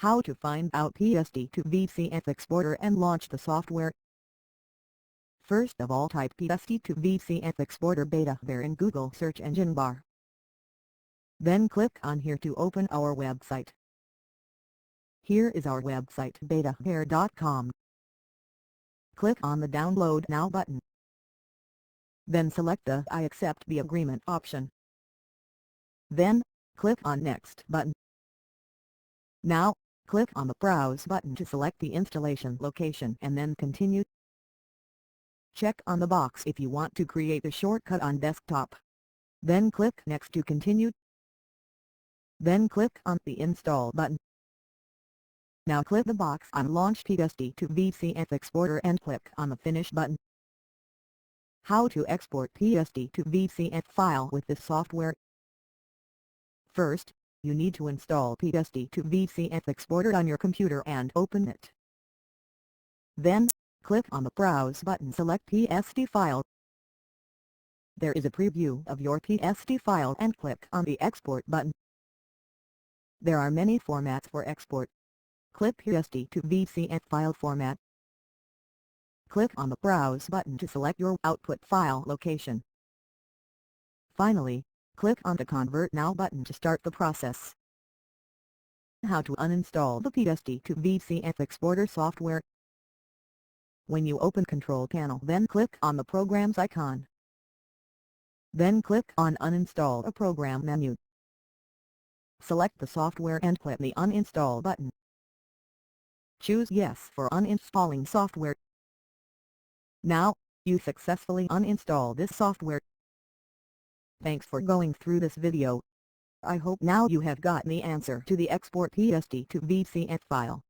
How to find out PST to VCF Exporter and launch the software. First of all, type PST to VCF Exporter Betavare in Google search engine bar. Then click on here to open our website. Here is our website, betavare.com. Click on the Download Now button. Then select the I accept the agreement option. Then, click on Next button. Now, click on the Browse button to select the installation location and then Continue. Check on the box if you want to create a shortcut on desktop. Then click Next to continue. Then click on the Install button. Now click the box on Launch PST to VCF Exporter and click on the Finish button. How to export PST to VCF file with this software. First, you need to install PST to VCF Exporter on your computer and open it. Then, click on the Browse button, select PST file. There is a preview of your PST file and click on the Export button. There are many formats for export. Click PST to VCF file format. Click on the Browse button to select your output file location. Finally, click on the Convert Now button to start the process. How to uninstall the PST to VCF Exporter software. When you open Control Panel, then click on the Programs icon. Then click on Uninstall a program menu. Select the software and click the Uninstall button. Choose Yes for uninstalling software. Now, you successfully uninstall this software. Thanks for going through this video. I hope now you have got the answer to the export PST to VCF file.